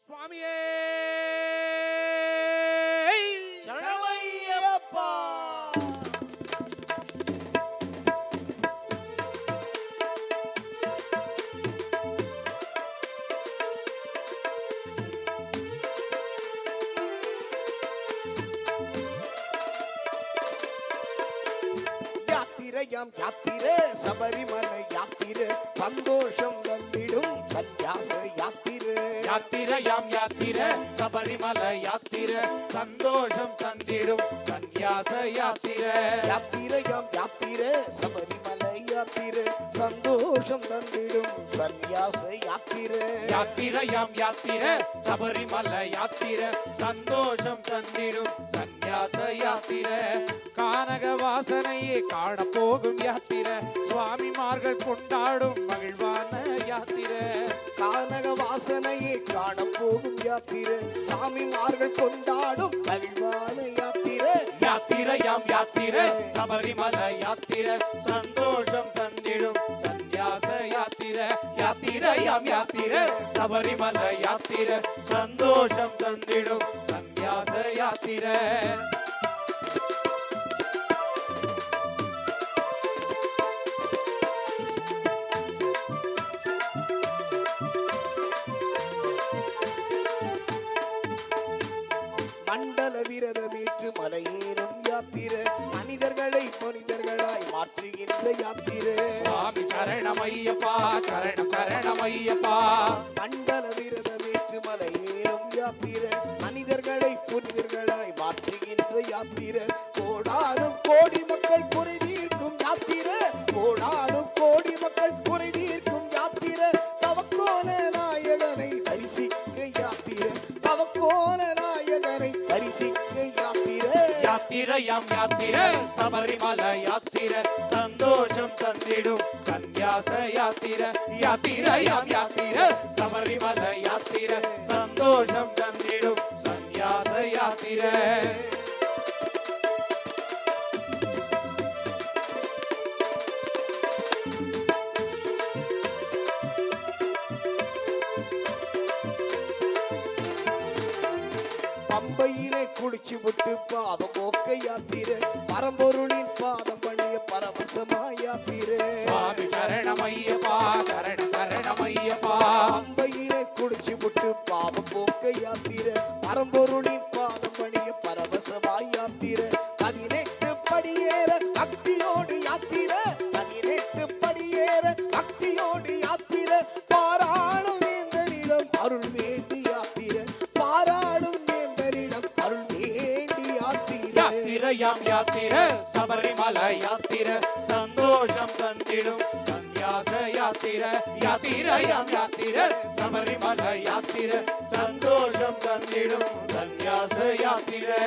சுவாமியே சரணமையப்பா. யாத்திரையாம் யாத்திரை சபரிமலை யாத்திரை சந்தோஷம் தந்திடும் சந்நியாச யாத்திரை. யாத்திரையாம் யாத்திரை சபரிமலை யாத்திரை சந்தோஷம் தந்திடும் சந்நியாச யாத்திரை. யாத்திரையாம் யாத்திரை சபரிமலை யாத்திரை சந்தோஷம் தந்திடும் சந்நியாச யாத்திரை. யாத்திரையாம் யாத்திரை சபரிமலை யாத்திரை சந்தோஷம் தந்திடும் சந்நியாச யாத்திரை. கானக வாசனையே காண போகும் யாத்திரை சுவாமிமார்கள் கொண்டாடும் மகிழ்வான யாத்திரை. கானக வாசனையே காண போகும் யாத்திரை சாமிமார்கள் கொண்டாடும் மகிழ்வான யாத்திரை. யாத்திரையாம் யாத்திரை சபரிமலை யாத்திரை சந்தோஷம் தந்திடும் சந்நியாச யாத்திரை. யாத்திரையாம் யாத்திரை சபரிமலை யாத்திரை சந்தோஷம் தந்திடும் சந்நியாச யாத்திரை. மண்டல விரதமேற்று மலையேறும் யாத்திரை மனிதர்களை மனிதர்களாய் மாற்றுகின்ற யாத்திரை. சுவாமி சரணமையப்பா சரணம் சரணமையப்பா. மண்டல விரதமேற்று மலையேறும் யாத்திரை மனிதர்களை புனிதர்களாய் மாற்றுகின்ற யாத்திரை. கோடானும் கோடி மக்கள் குறை தீர்க்கும் யாத்திரை கோடானும் கோடி மக்கள் குறை தீர்க்கும் யாத்திரை. தவக்கோல நாயகனை தரிசிக்க யாத்திரை தவக்கோல நாயகனை தரிசிக்க யாத்திரை. யாத்திரையாம் யாத்திரை சபரிமலை யாத்திரை சந்தோஷம் தந்திடும் சந்நியாச யாத்திரை. யாத்திரையாம் யாத்திரை சபரிமலை யாத்திரை சந்தோஷம் தந்திடும் சந்நியாச யாத்திரை. பம்பையிலே குளிச்சு விட்டு பாவம் போக்க யாத்திரை பரம்பொருளின் பாதம் பணிய பரவசமா யாத்திரை. சுவாமி சரணமையப்பா சரணம் சரணமையப்பா. பம்பையிலே குளிச்சு விட்டு பாவம் போக்க யாத்திரை பரம்பொருளின் பாதம் பணிய பரவசமா யாத்திரை. 18 படியேற பக்தியோடு யாத்திரை 18 படியேற பக்தியோடு யாத்திரை. பாராளும் வேந்தரிடம் அருள் வேண்டி யாத்திரை பாராளும் வேந்தரிடம் அருள் வேண்டி யாத்திரை. யாத்திரையாம் யாத்திரை சபரிமலை யாத்திரை சந்தோஷம் தந்திடும் சந்நியாச யாத்திரை. யாத்திரையாம் யாத்திரை சபரிமலை யாத்திரை சந்தோஷம் தந்திடும் சந்நியாச யாத்திரை.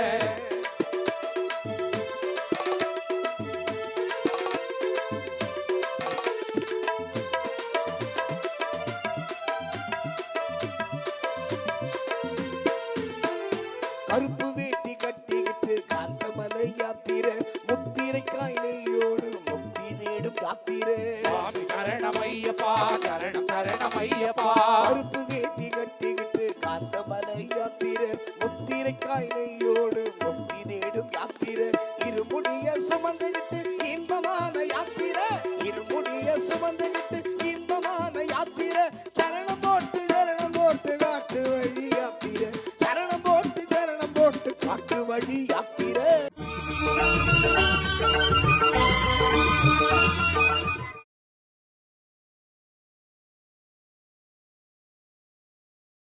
கருப்பு வேட்டி கட்டிக்கிட்டு காந்தமலை யாத்திரை முத்திரை காய்னையோடு முக்தி தேடும் யாத்திரை. சுவாமி சரணமையப்பா சரணம் சரணமையப்பா. கருப்பு வேட்டி கட்டிக்கிட்டு காந்தமலை யாத்திரை முத்திரை காய்னையோடு முக்தி தேடும் யாத்திரை. இருமுடிய சுமந்துகிட்டு இன்பமான யாத்திரை இருமுடிய சுமந்துகிட்டு இன்பமான யாத்திரை. சரணம் போட்டு காட்டு வழி யாத்திரை சரணம் போட்டு காட்டு வழி யாத்திரை.